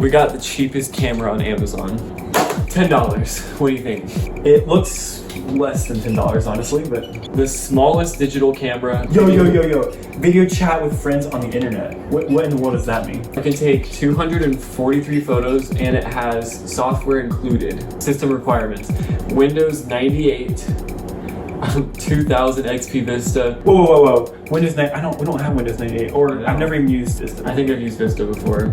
We got the cheapest camera on Amazon. $10. What do you think? It looks less than $10, honestly, but... The smallest digital camera. Yo. Video chat with friends on the internet. What in the world does that mean? It can take 243 photos and it has software included. System requirements. Windows 98, 2000 XP Vista. Whoa. Windows 9, we don't have Windows 98, or I've never even used Vista. I think I've used Vista before.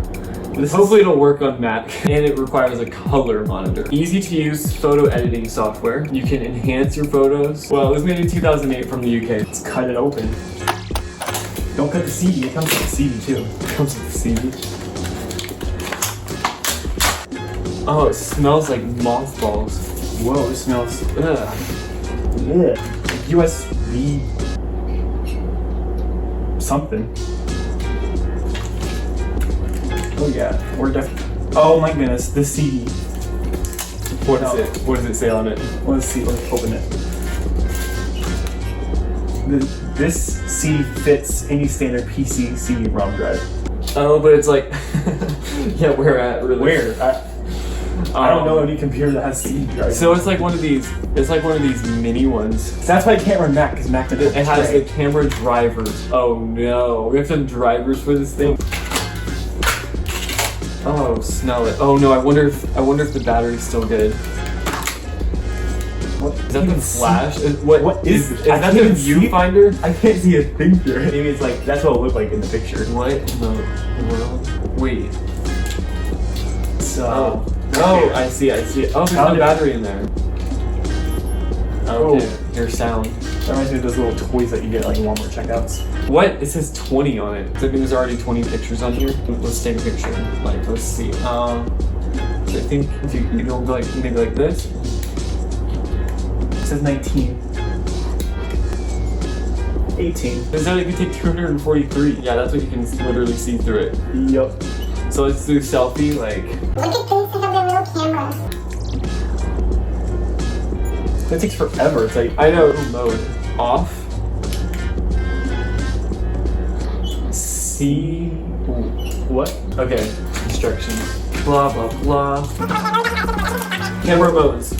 Hopefully it'll work on Mac, and it requires a color monitor. Easy to use photo editing software. You can enhance your photos. Well, it was made in 2008 from the UK. Let's cut it open. Don't cut the CD, it comes with the CD too. It comes with the CD. Oh, it smells like mothballs. Whoa, it smells... Ugh. Yeah. USB... something. Oh yeah, we're definitely... Oh my goodness, the CD. What is it? What does it say on it? Let's see, let's open it. This CD fits any standard PC CD-ROM drive. Oh, but it's like... yeah, where at, really? Where? I don't know any computer that has CD drive. So it's like one of these, mini ones. That's why I can't run Mac, because Mac doesn't. It has the camera drivers. Oh no, we have some drivers for this thing. Oh, smell it. Oh no, I wonder if the battery's still good. What? Is that the flash? What is that the viewfinder? I can't see a thing through it. Maybe it's like, that's what it looked like in the picture. What in the world? Wait. So... Oh, I see. Oh, there's no battery in there. Okay, here's sound. That reminds me of those little toys that you get like in Walmart checkouts. What? It says 20 on it. Does that mean there's already 20 pictures on here? Let's take a picture. Like, let's see. I think if you go like maybe like this. It says 19. 18. It says that you can take 243. Yeah, that's what you can literally see through it. Yup. So let's do selfie, like... Look at this, they have their real camera. That takes forever. It's like... I know, mode. Off. See... What? Okay, instructions. Blah, blah, blah. Camera modes.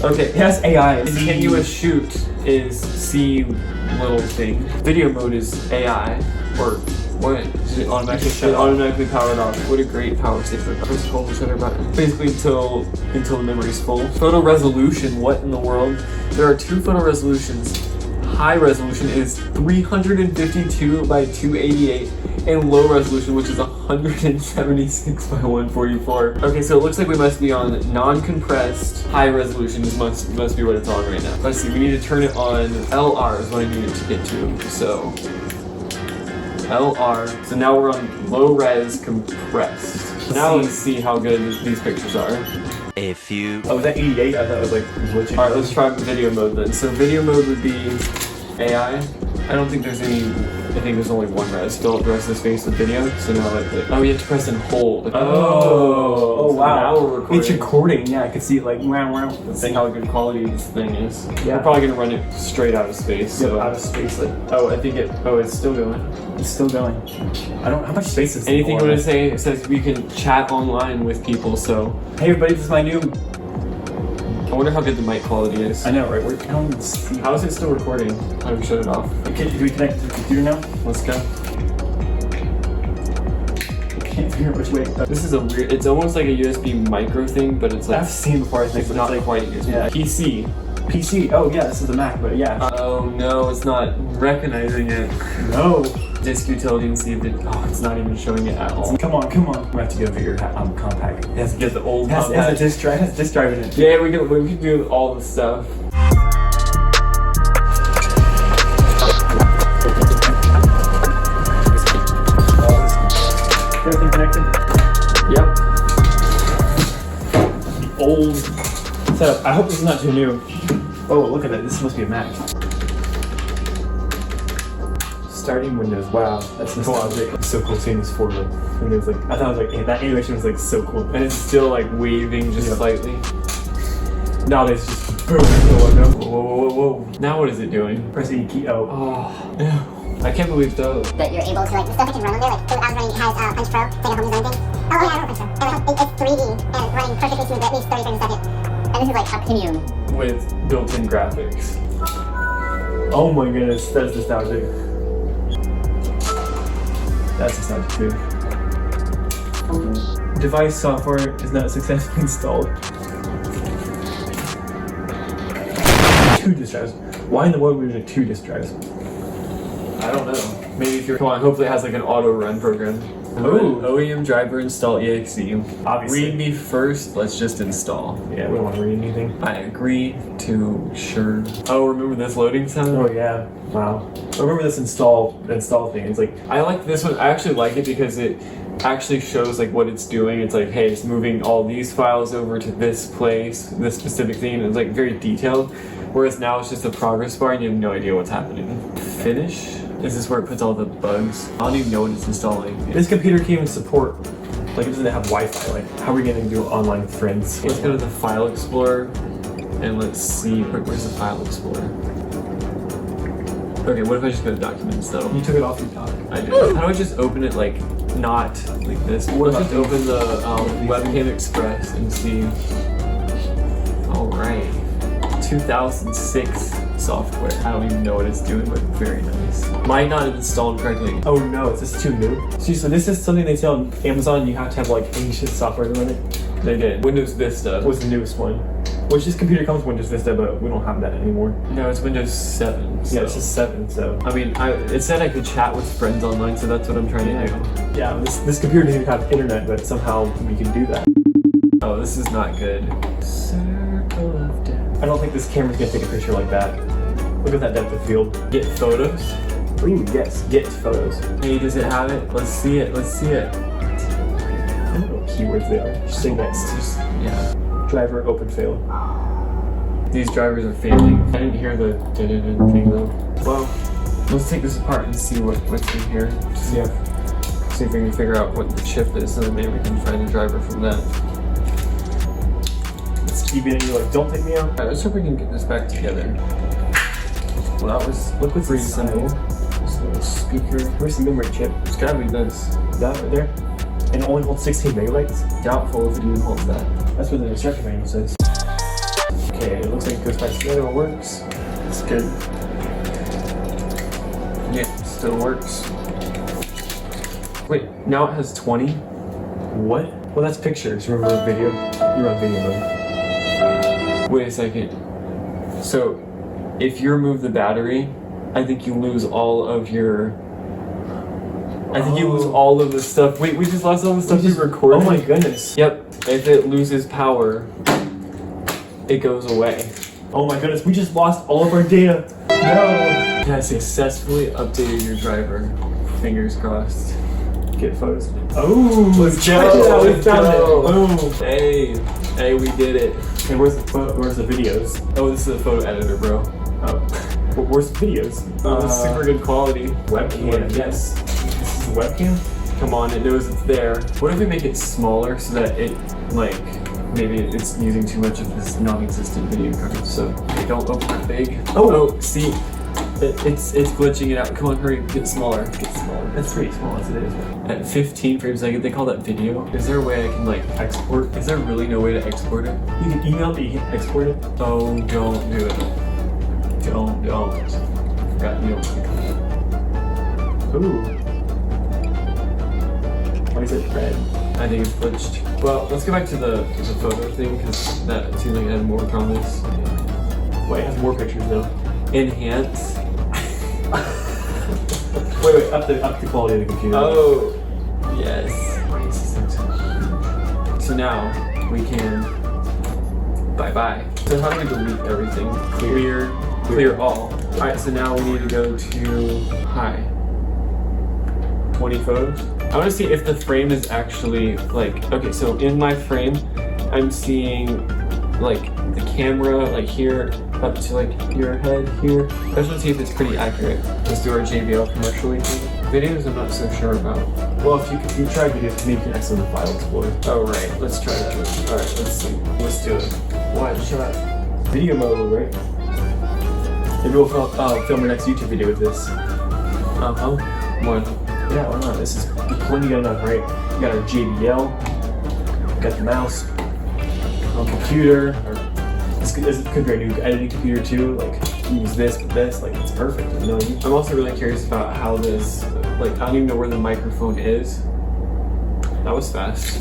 Okay, It has AI. continuous shoot is C little thing. Video mode is AI, or what? Is it automatically powered off? What a great power saver. Press hold the center button. Basically until the memory's full. Photo resolution, what in the world? There are two photo resolutions. High resolution is 352 by 288, and low resolution, which is 176 by 144. Okay, so it looks like we must be on non-compressed. High resolution must be what it's on right now. Let's see, we need to turn it on. LR is what I need it to get to. So LR. So now we're on low res compressed. Now let's see how good these pictures are. A few. Oh, was that 88? I thought it was like glitching. Alright, let's try video mode then. So video mode would be AI. I don't think there's any, I think there's only one res. Fill up the rest of the space with video. So now like, oh, you have to press and hold. Oh, so wow. Now we're recording. It's recording, yeah, I can see it like wow. Let's see how good quality this thing is. Yeah. We're probably gonna run it straight out of space. So out of space. Like, it's still going. it's still going. How much space is Anything you want to say? It says we can chat online with people, so. Hey everybody, this is my new... I wonder how good the mic quality is. I know, right? I don't even see. How is it still recording? How do we shut it off? Okay, do we connect to the computer now? Let's go. I can't figure out which way. This is a weird, it's almost like a USB micro thing, but it's like, I've seen before, I think, it's but not it's like... quite USB. yeah. PC. PC, oh yeah, this is the Mac, but yeah. Oh no, it's not recognizing it. No. Disk utility and see if it, it's not even showing it at all. Come on. We have to go for your compact. It has to Get the old It has compact. a disk drive. It has a disk drive in it. Yeah, we can do all the stuff. Everything connected? Yep. The old setup. I hope this is not too new. Oh, look at that. This must be a Mac. Starting Windows. Wow, that's nostalgic. It's so cool seeing this forward. And it was like, I thought it was like, hey, that animation was like so cool. And it's still like waving just slightly. Nowadays, it's just boom. Whoa. Now what is it doing? Press E key. Oh. Oh, I can't believe those. But you're able to, like, the stuff that can run on there, like, so I was running, it has Punch Pro, like a home design thing. Oh yeah, I don't think so. It's 3D and running perfectly smooth at least 30 frames a second. And this is like Optimium. with built-in graphics. Oh my goodness, that's nostalgic. That's nostalgic too. Device software is not successfully installed. 2 disk drives. Why in the world would there 2 disk drives? I don't know. Maybe if you're come on, hopefully it has like an auto run program. Ooh. OEM driver install exe. Obviously. Read me first. Let's just install. Yeah, we don't want to read anything. I agree to sure. Oh, remember this loading sound? Oh yeah. Wow. I remember this install thing. It's like I like this one. I actually like it because it actually shows like what it's doing. It's like, hey, it's moving all these files over to this place, this specific thing. And it's like very detailed. Whereas now it's just a progress bar and you have no idea what's happening. Finish? Is this where it puts all the bugs? I don't even know what it's installing. this computer can't even support. Like it doesn't have Wi-Fi. Like how are we gonna do online with friends? Let's go to the File Explorer and let's see. Where's the File Explorer? Okay, what if I just go to Documents though? You took it off your dock. I did. How do I just open it like not like this? What Let's just about open the Webcam Express and see. Alright. 2006 software. I don't even know what it's doing, but very nice. Might not have installed correctly. Oh no, is this too new? See, so this is something they sell on Amazon. You have to have like ancient software to run it. They did. Windows Vista. Was the newest one. Which this computer comes with Windows Vista, but we don't have that anymore. No, it's Windows 7. So. Yeah, it's just 7, so. I mean, it said I could chat with friends online, so that's what I'm trying to do. Yeah, this computer doesn't even have internet, but somehow we can do that. Oh, this is not good. Circle of Death. I don't think this camera's gonna take a picture like that. Look at that depth of field. Get photos. Ooh, yes, get photos. Hey, does it have it? Let's see it. Let's see it. I don't know what keywords they are. Just say next. Just, yeah. Driver open fail. These drivers are failing. I didn't hear the thing though. Well, let's take this apart and see what's in here. Yeah. See if we can figure out what the chip is, and then maybe we can find the driver from that. It's keeping it. You're like, don't take me out. Alright, let's hope we can get this back together. Well, that was Look what's pretty inside. simple. This little speaker. Where's the memory chip? It's gotta be this. That right there. And it only holds 16 megabytes. Doubtful if it even holds that. That's what the instruction manual says. Okay, it looks like it goes back together. It works. It's good. Yeah, still works. Wait, now it has 20? What? Well, that's pictures. Remember video? You're on video mode. Wait a second. So, if you remove the battery, I think you lose all of your... I think you lose all of the stuff. Wait, we just lost all the stuff we recorded? Oh my goodness. Yep. If it loses power, it goes away. Oh my goodness. We just lost all of our data. No. I successfully updated your driver. Fingers crossed. Get photos. Oh, Let's check it out. We found it. Boom. Hey, we did it. Hey, where's the videos? Oh, this is a photo editor, bro. Oh. Where's the videos? Super good quality. Webcam. Yes. This is the webcam? Come on, it knows it's there. What if we make it smaller so that it, like, maybe it's using too much of this non-existent video card, so they don't open it big. Oh, see, it's glitching it out. Come on, hurry, get smaller, get smaller. That's pretty small as it is. At 15 frames a second, they call that video. Is there a way I can, like, export? Is there really no way to export it? You can email it, but you can't export it. Oh, don't do it. Don't. Forgot you don't click on it. Ooh. Why is it red? I think it's glitched. Well, let's go back to the photo thing, because that seems like it had more promise. Wait, it has more pictures though. Enhance. Wait, up the quality of the computer. Oh, yes. So now we can bye-bye. So how do we delete everything? Clear all. Alright, so now we need to go to hi. 20 photos. I want to see if the frame is actually like, okay, so in my frame, I'm seeing like the camera like here up to like your head here. I just want to see if it's pretty accurate. Let's do our JBL commercially. Videos I'm not so sure about. Well, if you try videos, maybe you can access the File Explorer. Oh right, let's try that. Alright, let's see. Let's do it. Why? Just try video mode, right? Maybe we'll film our next YouTube video with this. One. Yeah, why not? This is plenty good enough, right? We got our JBL, got the mouse, our computer. This could be our new editing computer too. Like, use this with this. Like, it's perfect. You know what I mean? I'm also really curious about how this, like, I don't even know where the microphone is. That was fast.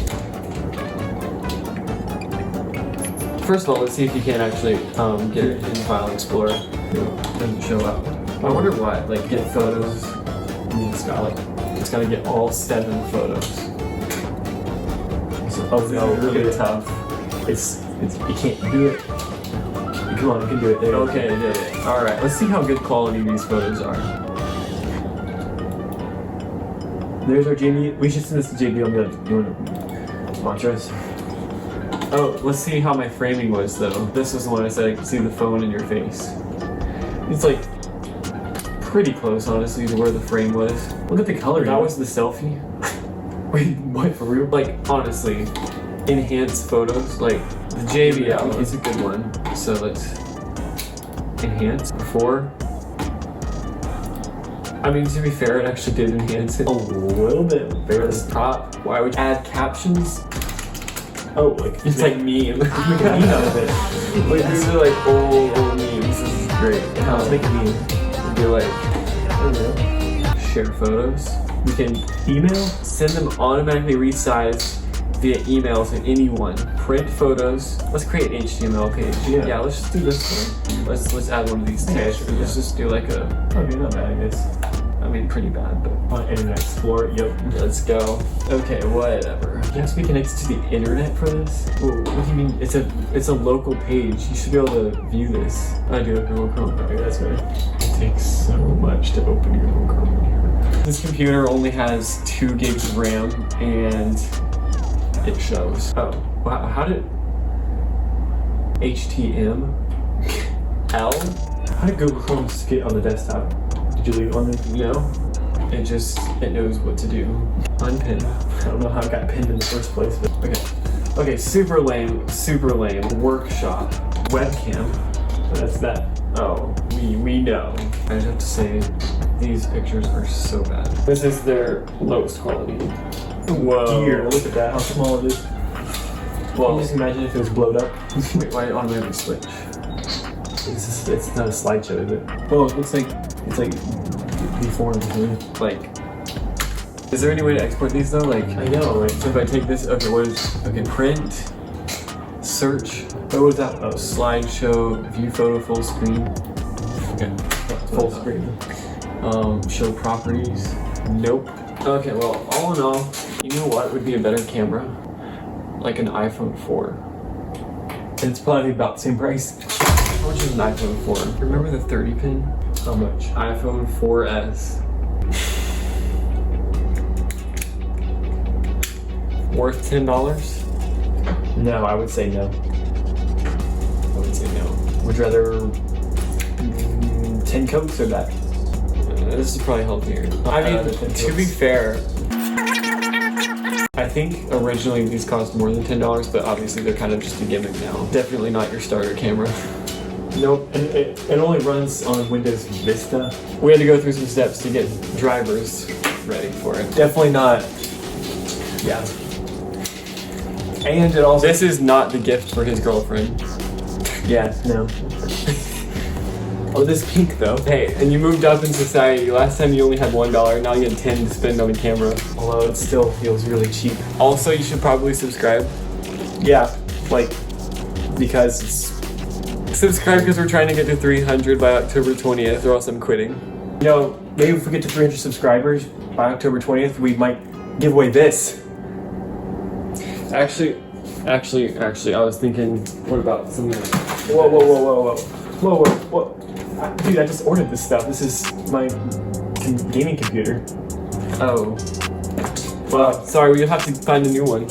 First of all, let's see if you can actually get it in File Explorer. It doesn't show up. I wonder why. Like, get photos. I mean, it's gotta get all 7 photos. Oh no, Really tough. It's you can't do it. Come on, you can do it. There. Okay, I did it. All right, let's see how good quality these photos are. There's our JB. We should send this to JB. I'm gonna you wanna sponsor us? Oh, let's see how my framing was though. This was the one I said I could see the phone in your face. It's like pretty close, honestly, to where the frame was. Look at the color. That was the selfie. Wait, what, for real? Like, honestly, enhance photos. Like, the JBL is a good one. So let's enhance before. I mean, to be fair, it actually did enhance it. A little bit. This top. Why would you add captions? Oh, like It's like meme. you make a meme out of it. Like, these are like old memes. This is great. Yeah, let's make a meme. Be like, There we go. share photos. We can Email? send them automatically resized via email to anyone. Print photos. Let's create an HTML page. Yeah. Let's just do this one. Let's add one of these tags. Yeah. Let's just do like a, Okay, not bad, I guess. I mean, pretty bad, but On Internet Explorer, yep. let's go. Okay, whatever. You have to be connected to the internet for this? What do you mean? It's a local page. You should be able to view this. I do have Google Chrome. Okay, that's good. It takes so much to open your Google Chrome here. This computer only has 2 gigs of RAM and it shows. Oh, wow, how did HTML? How did Google Chrome get on the desktop? Did you leave it on there? No, it knows what to do. Unpin. I don't know how it got pinned in the first place, but Okay, super lame. Workshop. Webcam. that's that. Oh, we know. I just have to say, these pictures are so bad. This is their lowest quality. Whoa. Dear, look at that, how small it is. Can Well, you just imagine if it was blowed up? wait, why automatically switch? It's not a slideshow, is it? Well, it looks like it's like deformed. Isn't it? Like, is there any way to export these though? Like, I know, right? so if I take this, okay, print, search, What was that? Oh, slideshow, view photo full screen. Okay, full screen. Show properties. Nope. Okay, well, all in all, you know what would be a better camera? Like an iPhone 4. And it's probably about the same price. How much is an iPhone 4? Remember the 30 pin? How much? iPhone 4S. Worth $10? No, I would say no. I would say no. Would you rather 10 Cokes or that? This is probably healthier. I mean, to be fair, I think originally these cost more than $10, but obviously they're kind of just a gimmick now. Definitely not your starter camera. Nope, and it only runs on Windows Vista. We had to go through some steps to get drivers ready for it. Definitely not. Yeah. And it also. This is not the gift for his girlfriend. Yeah, no. Oh, this pink though. Hey, and you moved up in society. Last time you only had $1, now you get 10 to spend on a camera. Although it still feels really cheap. Also, you should probably subscribe. Yeah, like, because it's. Subscribe because we're trying to get to 300 by October 20th, or else I'm quitting. You know, maybe if we get to 300 subscribers by October 20th, we might give away this. Actually, I was thinking, what about something like Whoa. Dude, I just ordered this stuff. This is my gaming computer. Oh. Well, sorry, we'll have to find a new one.